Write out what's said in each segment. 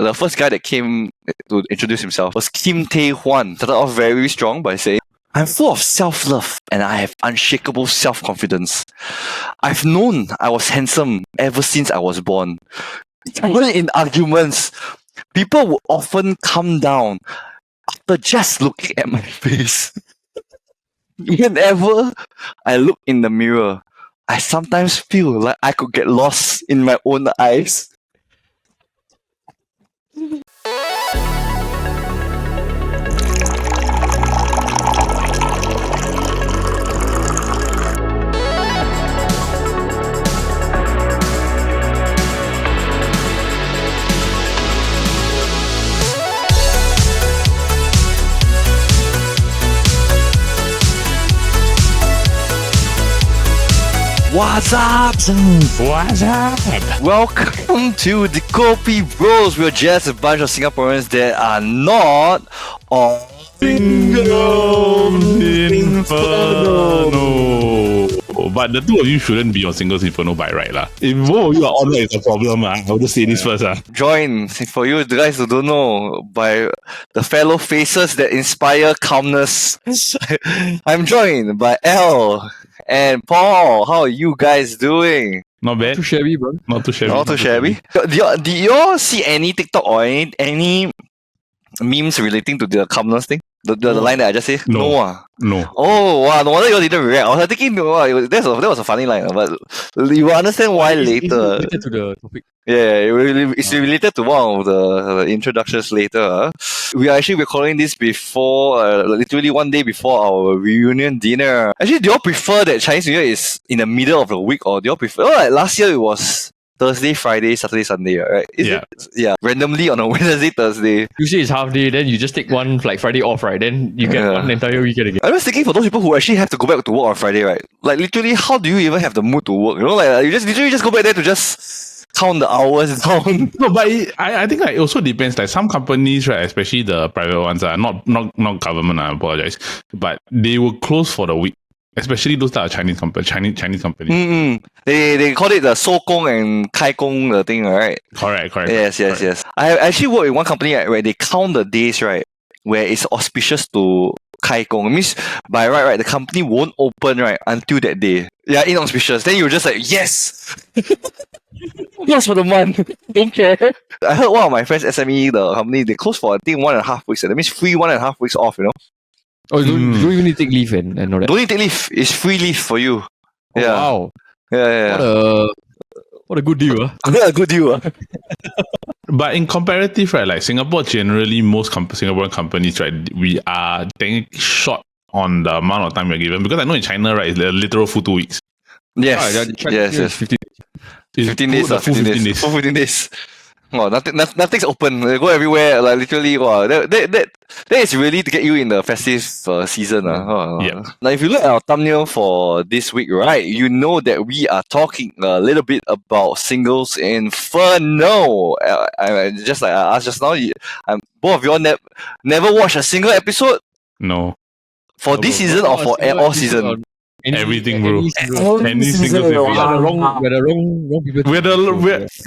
the first guy that came to introduce himself was Kim Tae-hwan. Started off very strong by saying, "I'm full of self-love and I have unshakable self-confidence. I've known I was handsome ever since I was born. Even in arguments, people would often come down after just looking at my face. Whenever I look in the mirror, I sometimes feel like I could get lost in my own eyes." What's up? What's up? Welcome to the KopiBros. We're just a bunch of Singaporeans that are not on Single Inferno. But the two of you shouldn't be on Single Inferno by right lah. If both of you are on, it's a problem. I'll just say this first. joined, for you guys who don't know, by the fellow faces that inspire calmness. I'm joined by Elle and Paul. How are you guys doing? Not bad. Too shabby, bro. Not too shabby. Not too shabby. Did you all see any TikTok or any memes relating to the calmness thing? The line that I just said? No. No. Oh, wow. No wonder you all didn't react. I was thinking, wow, that was a funny line, but you will understand why later. It's related to the topic. Yeah, it's related to one of the introductions later. We are actually recording this before, literally one day before our reunion dinner. Actually, do you all prefer that Chinese New Year is in the middle of the week, or do you all prefer, like last year it was Thursday, Friday, Saturday, Sunday, right? Yeah, randomly on a Wednesday, Thursday. Usually it's half day, then you just take one like Friday off, right? Then you get one entire weekend again. I was thinking for those people who actually have to go back to work on Friday, right? Like literally, how do you even have the mood to work? You know, like you just literally just go back there to just count the hours down. No, but I think it also depends. Like some companies, right, especially the private ones, not government. I apologize, but they will close for the week. Especially those that are Chinese companies. They call it the 收工 and 开工 the thing, right? Correct. Yes. I actually work in one company, right, where they count the days, right, where it's auspicious to 开工. It means by right, the company won't open, right, until that day. Yeah, inauspicious. Then you're just like, yes! Yes for the month. Don't care. I heard one of my friends, SME, the company, they close for I think 1.5 weeks. That means free 1.5 weeks off, you know? Oh, you don't even need to take leave and all that. Don't need to take leave. It's free leave for you. Oh, Yeah. wow. Yeah. What a good deal, huh? A good deal. But in comparative, right, like Singapore, generally most Singaporean companies, right, we are technically short on the amount of time we're given. Because I know in China, right, it's a literal full 2 weeks. Yes. Yes. 15 15 days. Full 15 days. Full 15 days. Oh, nothing's open. They go everywhere. Like literally, wow. That is really to get you in the festive season. Yeah. Now, if you look at our thumbnail for this week, right, you know that we are talking a little bit about Singles Inferno. Just like I asked just now, both of you all never watched a single episode No. for this season or for all season. Everything, bro. Any single We're episode. the wrong people.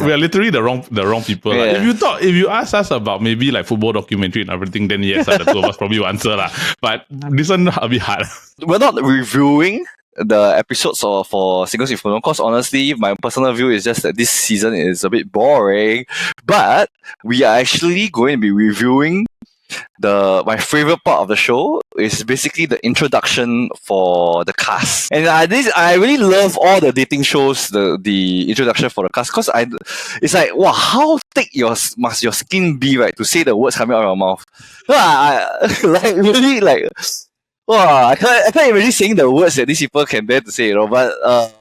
We're literally the wrong people. Yeah. Like, if you ask us about maybe like football documentary and everything, then yes, the two of us probably will answer lah. But this one a bit hard. We're not reviewing the episodes for Singles Inferno because honestly, my personal view is just that this season is a bit boring. But we are actually going to be reviewing my favorite part of the show is basically the introduction for the cast. And I really love all the dating shows, the introduction for the cast, because it's like, wow, how thick must your skin be, right, to say the words coming out of your mouth? Like really, like, wow, I can't imagine saying the words that these people can bear to say, you know. But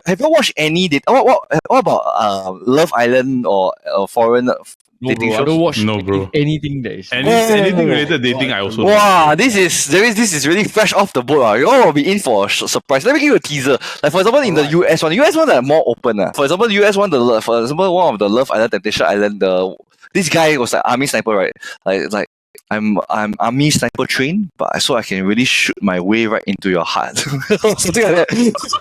have you watched any what about Love Island or foreign dating bro, shows? I don't watch No, bro. anything that is. Anything related to dating, I also Wow, this is really fresh off the boat. You all will be in for a surprise. Let me give you a teaser. Like for example, in the US one, the US one are more open. For example, the US one, one of the Love Island, Temptation Island, this guy was like army sniper, right? Like I'm army sniper trained, but so I can really shoot my way right into your heart. Something like that.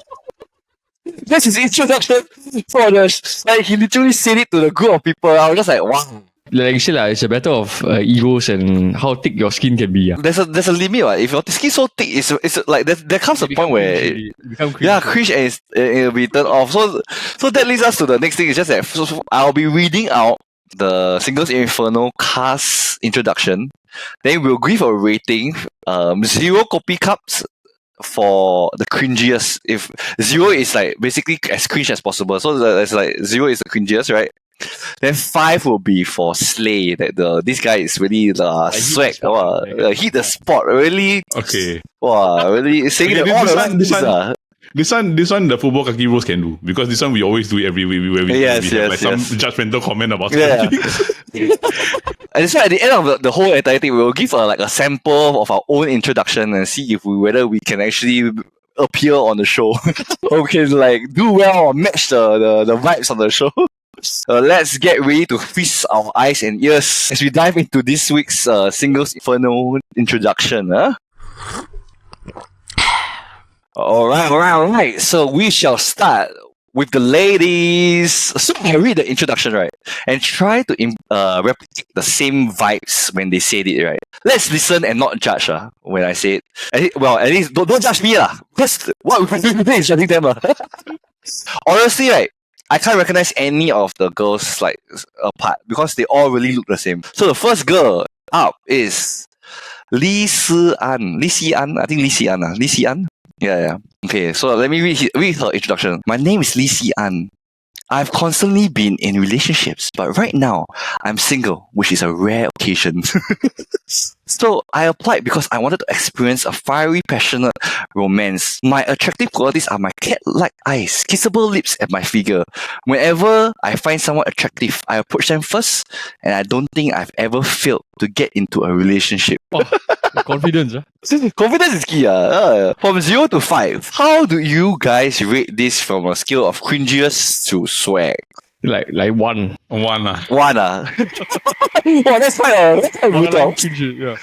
That's his introduction for the. Like he literally said it to the group of people. I was just like, wow. like you said, it's a matter of egos and how thick your skin can be. There's a limit, right? If your skin's so thick, it's like there comes a point where cringe and it'll be turned off. So that leads us to the next thing. It's just that I'll be reading out the Single Inferno cast introduction. Then we'll give a rating. 0 Kopi cups for the cringiest. If 0 is like basically as cringe as possible, so it's like 0 is the cringiest, right? Then 5 will be for Slay. That this guy is really swag. Hit the spot. Really. Okay. Wow, really saying that all the right things. This one, the football KopiBros can do, because this one we always do every week where we have some judgmental comment about something. And so at the end of the whole entire thing, we will give a sample of our own introduction and see if whether we can actually appear on the show or we can do well or match the vibes of the show. Let's get ready to feast our eyes and ears as we dive into this week's Single Inferno introduction. Alright. So we shall start with the ladies. So I read the introduction, right? And try to replicate the same vibes when they said it, right? Let's listen and not judge when I say it. Well, at least don't judge me. Because what we're doing today is judging them. Honestly, right, I can't recognize any of the girls apart because they all really look the same. So the first girl up is Lee Si-an. I think Lee Si-an. Yeah. Okay, so let me read her introduction. My name is Lee Si-an. I've constantly been in relationships, but right now, I'm single, which is a rare occasion. So, I applied because I wanted to experience a fiery, passionate romance. My attractive qualities are my cat-like eyes, kissable lips, and my figure. Whenever I find someone attractive, I approach them first, and I don't think I've ever failed to get into a relationship. Confidence, Confidence is key. From 0 to 5, how do you guys rate this from a scale of cringiest to swag? Like 1. 1. 1. Wow, that's quite brutal. Yeah.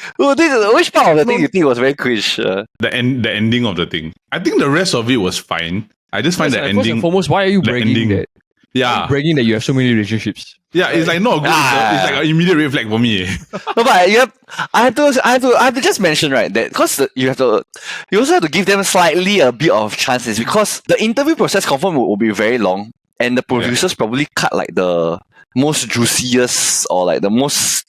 Which part of the thing you think was very cringe? The ending of the thing. I think the rest of it was fine. I just find the ending. First and foremost, why are you bragging that? Yeah. Bragging that you have so many relationships. Yeah, it's like not good. It's like an immediate red flag for me. No, but I have to just mention, right, that because you also have to give them slightly a bit of chances, because the interview process confirm will be very long, and the producers probably cut the most juiciest or the most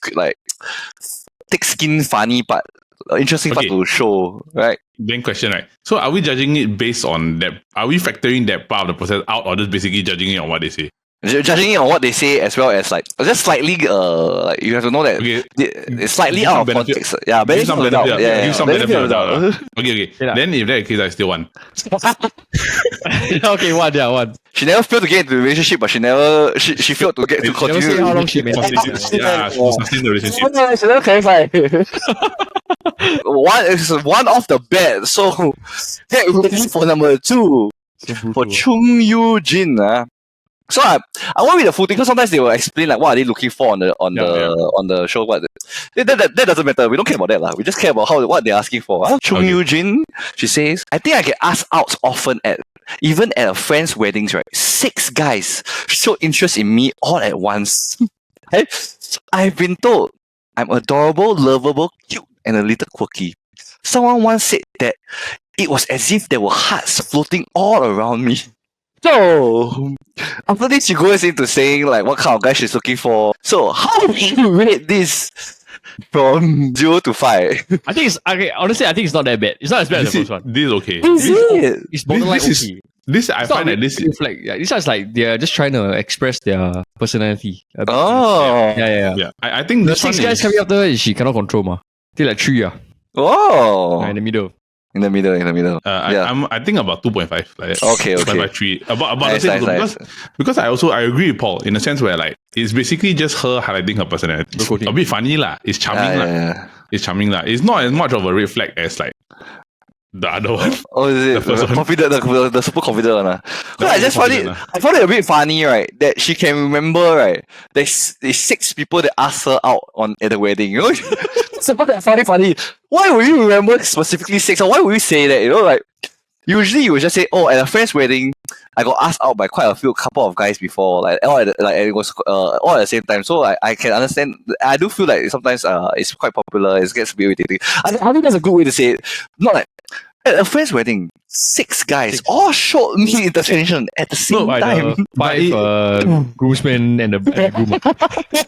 thick skin funny part, interesting part to show, right? Then question, right? So are we judging it based on that? Are we factoring that part of the process out, or just basically judging it on what they say? Judging it on what they say, as well as just slightly you have to know that it's slightly out of context. Yeah, give some benefit. Give some benefit of doubt. Okay. Yeah. Then if that's the case, I still want. Okay, 1. She never failed to get into a relationship, but she failed to get to continue. Never say how long she made. Yeah, to sustain the relationship. No, she never clarified. One is one off the bat. So get ready for number 2 for Chung Yoo Jin. So I won't read the full thing, because sometimes they will explain what are they looking for on the show. That doesn't matter. We don't care about that. We just care about what they're asking for. Chung Yoo Jin, she says, I think I get asked out often even at a friend's weddings, right? 6 guys showed interest in me all at once. I've been told I'm adorable, lovable, cute, and a little quirky. Someone once said that it was as if there were hearts floating all around me. So, after this, she goes into saying what kind of guy she's looking for. So, how do you rate this from 0 to 5? I think it's okay. Honestly, I think it's not that bad. It's not as bad as the first one. This is okay. Is it? It's borderline okay. I find that this is this is they're just trying to express their personality. Oh. Yeah. I think The this 6 one guys coming after her, she cannot control ma. They 3 Oh. in the middle. In the middle. I think about 2.5. Okay. 2.3. About Nice, the same. nice. Because I agree with Paul in a sense where it's basically just her highlighting her personality. A bit funny lah. It's charming lah. Yeah. It's charming lah. It's not as much of a red flag as the other one. Oh, is it? The first one. Confident, the super confident one. So I just found it a bit funny, right? That she can remember, right? There's 6 people that asked her out at the wedding. You know, so I found it funny. Why would you remember specifically 6? Or why would you say that? Usually you would just say, oh, at a friend's wedding, I got asked out by quite a couple of guys before, like it was all at the same time. So I can understand. I do feel like sometimes it's quite popular. It gets a bit irritating. I think that's a good way to say it. Not like at a friend's wedding, 6 guys all showed me attention at the same time. Five groomsmen and the groom.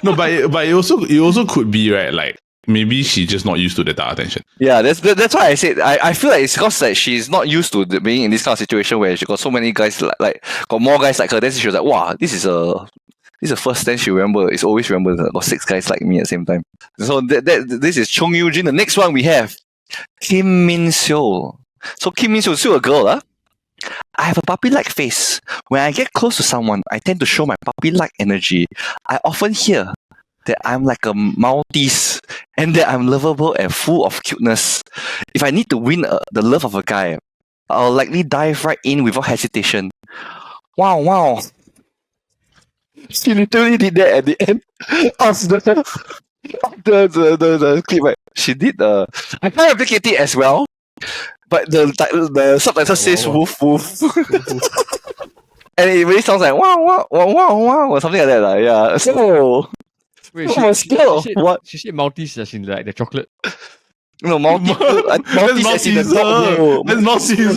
No, but it also could be, right, like maybe she's just not used to that attention. Yeah, that's why I said I feel like it's because like she's not used to being in this kind of situation where she got so many guys like got more guys like her. Then she was like, wow, this is the first time she remember. It's always remember that got 6 guys like me at the same time. So this is Chung Yoo Jin. The next one we have Kim Min Seo. So Kim Min Seo is still a girl, I have a puppy-like face. When I get close to someone, I tend to show my puppy-like energy. I often hear that I'm like a Maltese and that I'm lovable and full of cuteness. If I need to win the love of a guy, I'll likely dive right in without hesitation. Wow. She literally did that at the end of the clip. Right? She did I can't replicate it as well, but the subtitle says woof woof. And it really sounds like wow or something like that. Yeah. So Wait, what? She said Maltese as in like the chocolate. No, Maltese as in the dog, bro. That's Maltese.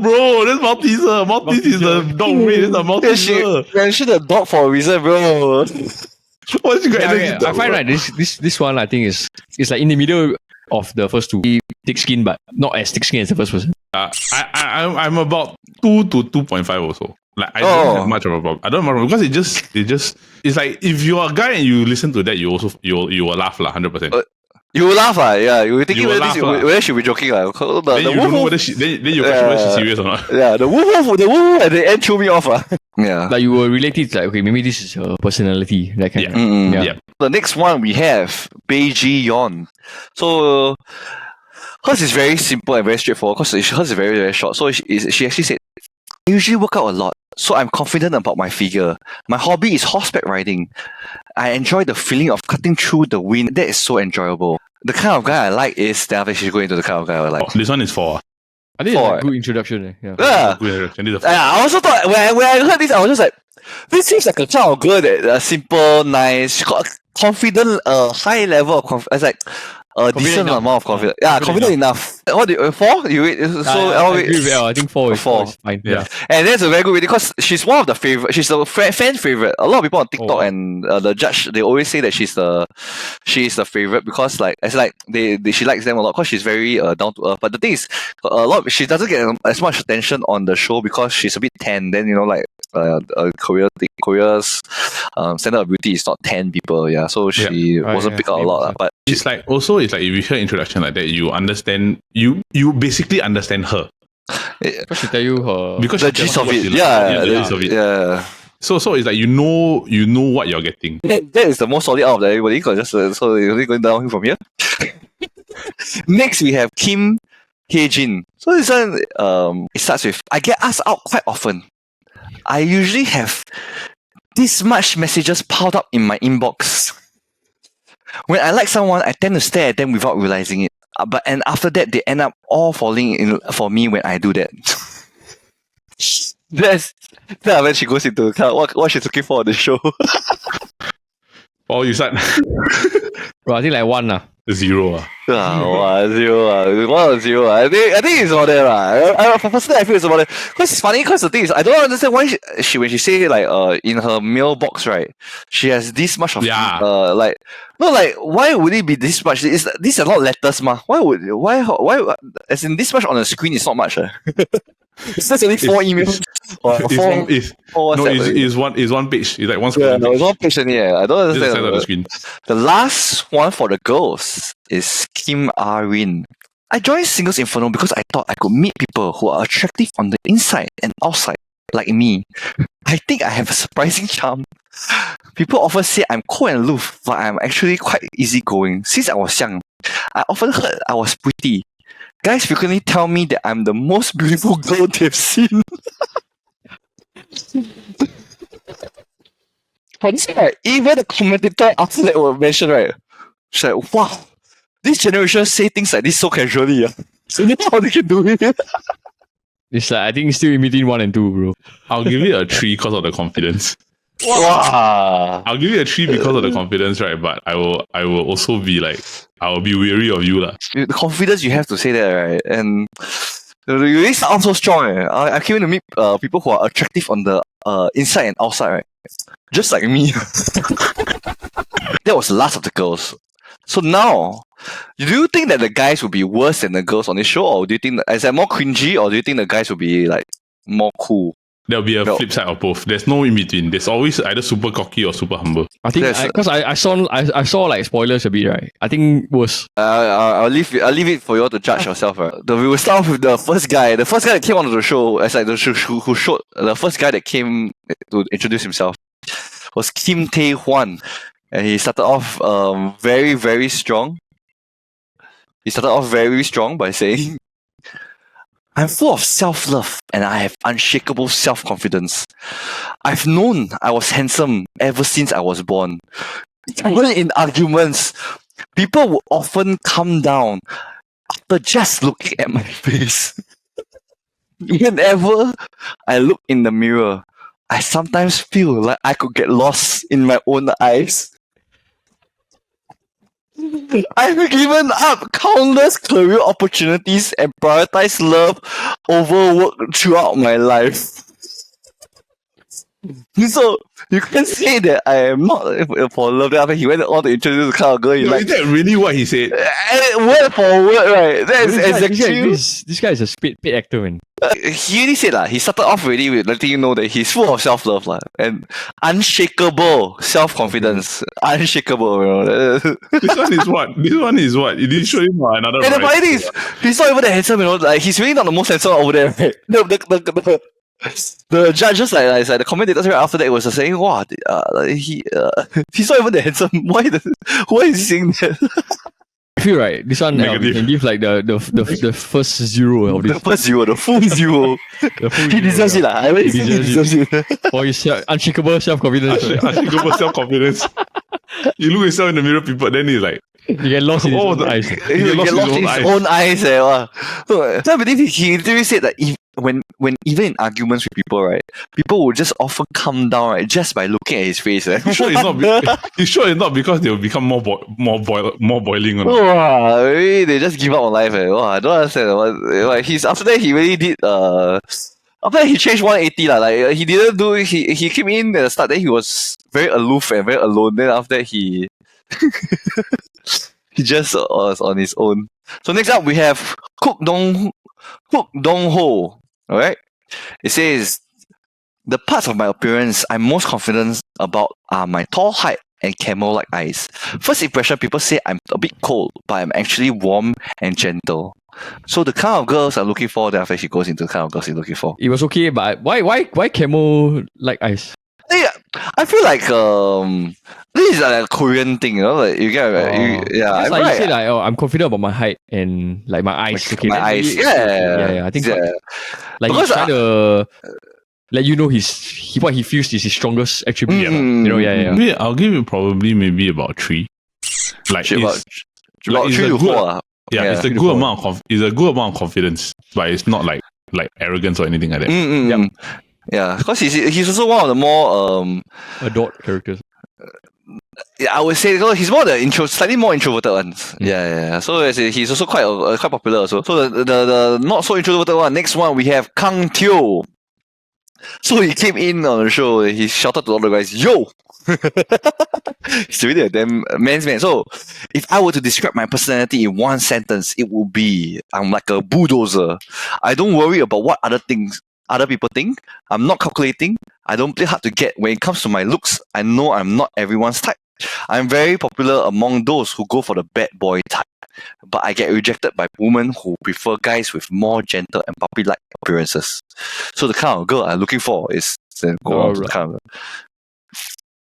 Bro. That's Maltese. Maltese is the dog breed. That's a Maltese. She mentioned the dog for a reason, bro. What's she got? I find right this one I think is like in the middle of the first two. Thick skin, but not as thick skin as the first person. I'm about 2 to 2.5 also. Like I don't have much of a problem. I don't have much because it's like if you're a guy and you listen to that, you will laugh 100%. You will laugh, yeah. You will think whether she be joking, Then you don't know whether then you question whether she's serious or not. Yeah, the woof at the end threw me off, Yeah. Like you will relate it like, okay, maybe this is her personality, that kind of. Yeah. The next one we have Bei Ji Yeon. So hers is very simple and very straightforward because hers is very, very short. So she actually said, I usually work out a lot, so I'm confident about my figure. My hobby is horseback riding. I enjoy the feeling of cutting through the wind. That is so enjoyable. The kind of guy I like is that she's going into the kind of guy I like. This one is 4. I think it's a good introduction. Yeah. Good introduction. I also thought when I heard this, I was just like, this seems like a kind of girl that simple, nice, she got a confident, high level of confidence. It's like a decent amount of confidence. Yeah, confident enough. What do you 4? You I agree with I think 4 is fine. Yeah. And that's a very good way because she's one of the favorite. She's a fan favorite. A lot of people on TikTok and the judge, they always say that she's the favorite because like it's like she likes them a lot because she's very down to earth. But the thing is, she doesn't get as much attention on the show because she's a bit tan. Then Korea's standard of beauty is not 10 people. Yeah, so she wasn't picked out a lot. But it's like if you hear introduction like that, you understand. You basically understand her. Because she tell you her because the gist of it. The gist of it. Yeah. So it's like you know what you're getting. That is the most solid out of everybody. Just so you're only going downhill from here. Next we have Kim Hae Jin. So this one it starts with I get asked out quite often. I usually have this much messages piled up in my inbox. When I like someone, I tend to stare at them without realizing it. And after that, they end up all falling in for me when I do that. That's when she goes into what she's looking for on the show. Oh, you said Bro, I think like 1 0. 0. 1 or 0. I think it's about there. Personally, I feel it's about there. Because it's funny because the thing is, I don't understand why she when she say like in her mailbox, right, she has this much of why would it be this much? These are not letters, ma. Why as in this much on the screen is not much. It's just only 4 emails. It's one page. It's like one screen. Yeah, no, it's one page only. I don't understand. Just the screen. The last one for the girls is Kim Ah-rin. I joined Single Inferno because I thought I could meet people who are attractive on the inside and outside, like me. I think I have a surprising charm. People often say I'm cool and aloof, but I'm actually quite easygoing. Since I was young, I often heard I was pretty. Guys frequently tell me that I'm the most beautiful girl they've seen. Even the commentator after that will mention, right? She's like, wow, this generation say things like this so casually. So you know how they can do it. It's like I think it's still in between 1 and 2, bro. I'll give it a 3 because of the confidence. Wow. I'll give it a 3 because of the confidence, right? But I will also be like, I will be weary of you, lah. The confidence you have to say that, right? And you really sound so strong. I came in to meet people who are attractive on the inside and outside, right? Just like me. That was the last of the girls. So now, do you think that the guys will be worse than the girls on this show, or do you think is that more cringy, or do you think the guys will be like more cool? There'll be a flip side of both. There's no in between. There's always either super cocky or super humble. I think because I saw like spoilers a bit, right? I think was I'll leave it for you all to judge yourself. Right? We will start off with the first guy. The first guy that came onto the show, as like who showed the first guy that came to introduce himself was Kim Tae-hwan, and he started off very, very strong. He started off very strong by saying, "I'm full of self-love and I have unshakable self-confidence. I've known I was handsome ever since I was born. Even in arguments, people would often come down after just looking at my face. Whenever I look in the mirror, I sometimes feel like I could get lost in my own eyes. I've given up countless career opportunities and prioritized love over work throughout my life." So you can say that I am not for love. Then after he went on to introduce the kind of girl he liked. Is that really what he said? Word for word, right? That is exactly. This guy is a paid actor, man. He already said he started off already with letting you know that he's full of self-love and unshakable self-confidence. Unshakable, you know. This one is what? This one is what? You didn't show him another. And the funny thing is, he's not even that handsome, you know. Like he's really not the most handsome over there, right? The judges, like the commentators right after that was saying, "Wow, he's not even that handsome. Why is he saying that?" I feel right. This one we can give like the first 0 of this. The first 0, the full 0. He deserves it, lah. I really think he deserves it. For his unshakable self-confidence. Unshakable self-confidence. You look yourself in the mirror, people, then he's like, you get lost in his own eyes. He get lost in his own eyes. Wow. So I believe he literally said that when even in arguments with people, right, people will just often come down, right, just by looking at his face. You sure it's not because they will become more boiling? Or wow, really, they just give up on life. Wow, I don't understand. He's after that he really did. After that he changed 180 lah. Like he didn't do. He came in at the start. Then he was very aloof and very alone. Then after that he he just was on his own. So next up we have Kook Dong Ho. Alright? It says, "The parts of my appearance I'm most confident about are my tall height and camel-like eyes. First impression, people say I'm a bit cold, but I'm actually warm and gentle." So the kind of girls I'm looking for, then after she goes into the kind of girls he's looking for. It was okay, but why camel-like eyes? Yeah, I feel like this is like a Korean thing, you know. Like you get It's like you say like, I'm confident about my height and like my eyes. Like okay, my eyes. Yeah, I think yeah. like he's trying to let you know what he feels is his strongest attribute. You know, Maybe I'll give it maybe about 3. Like about 3 to 4. Yeah, it's a good amount of confidence, but it's not like arrogance or anything like that. Yeah, because he's also one of the more adored characters. Yeah, I would say he's more the slightly more introverted ones. Yeah. So he's also quite popular also. So the not so introverted one. Next one we have Kang Teo. So he came in on the show. He shouted to all the guys, "Yo!" He's really a damn man's man. So if I were to describe my personality in one sentence, it would be, I'm like a bulldozer. I don't worry about what other people think. I'm not calculating. I don't play hard to get. When it comes to my looks, I know I'm not everyone's type. I'm very popular among those who go for the bad boy type, but I get rejected by women who prefer guys with more gentle and puppy-like appearances. So the kind of girl I'm looking for is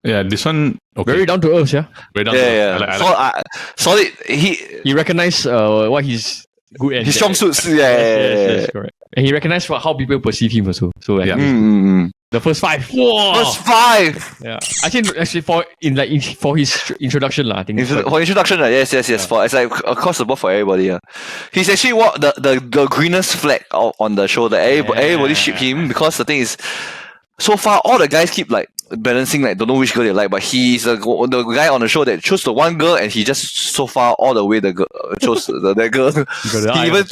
Yeah, this one very down to earth, yeah. Very down to earth. Solid. He recognized what he's good and His strong suits, Yes, correct. And he recognized how people perceive him also. So like, the first 5. First 5. Yeah, actually for his introduction lah. I think For introduction, yes. For it's like across the board for everybody. He's actually what the greenest flag on the show that everybody ship him, because the thing is, so far all the guys keep like balancing, like don't know which girl they like, but he's the guy on the show that chose the one girl, and he just so far all the way chose that girl. He even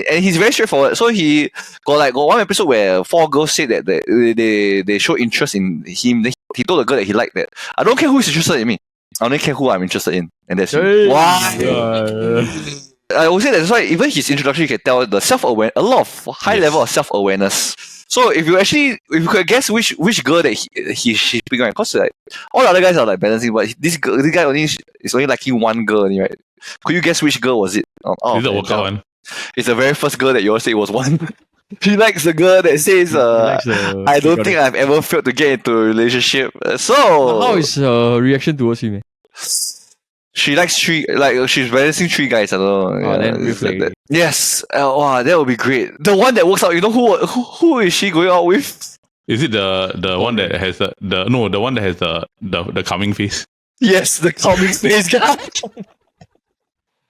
and he's very straightforward. So he got one episode where 4 girls said that they show interest in him. Then he told the girl that he liked that. I don't care who is interested in me. I only care who I'm interested in, and that's why. I would say that's why even his introduction, you can tell the self-aware, a lot of high level of self-awareness. So if you could guess which girl that she's picking, right? Because like all the other guys are like balancing, but this guy is only liking one girl only, right? Could you guess which girl was it? Is it a workout one? It's the very first girl that you all say was one. He likes the girl that says, I don't think I've ever failed to get into a relationship. So how is her reaction towards him? She likes 3, like she's balancing 3 guys. I don't know. That. Yes. Wow, that would be great. The one that works out. You know who is she going out with? Is it the one that has the one that has the coming face? Yes, the coming face guy.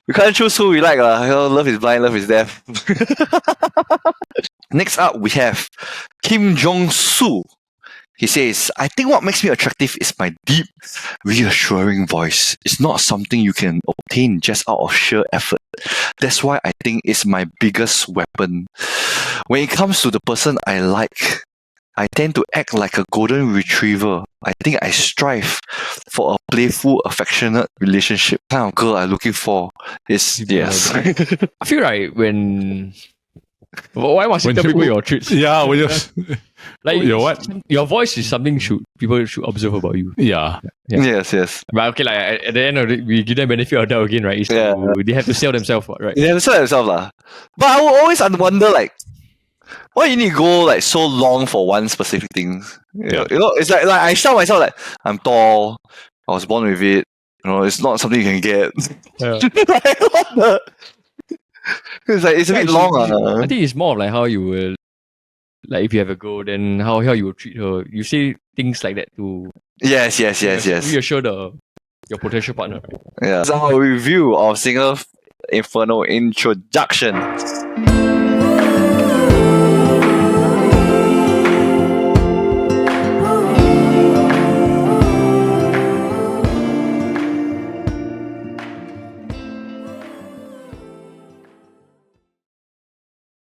We can't choose who we like. Love is blind, love is deaf. Next up, we have Kim Jong-soo. He says, I think what makes me attractive is my deep, reassuring voice. It's not something you can obtain just out of sheer effort. That's why I think it's my biggest weapon. When it comes to the person I like, I tend to act like a golden retriever. I think I strive for a playful, affectionate relationship. The kind of girl I'm looking for is yes. I feel like when... Why must you tell people your traits? Yeah, when you're... Like your what? Your voice is something people should observe about you. Yeah. Yes. But okay, like at the end of it, we give them benefit of doubt again, right? They have to sell themselves, right? They have to sell themselves, lah. But I will always wonder, like, why you need to go like so long for one specific thing? You know, it's like I tell myself like I'm tall, I was born with it. You know, it's not something you can get. Yeah. It's like it's a bit long. I think it's more of like how you will, like if you have a girl, then how you will treat her. You say things like that to yes. reassure your potential partner. Right? Yeah. So our review of Single Inferno introduction.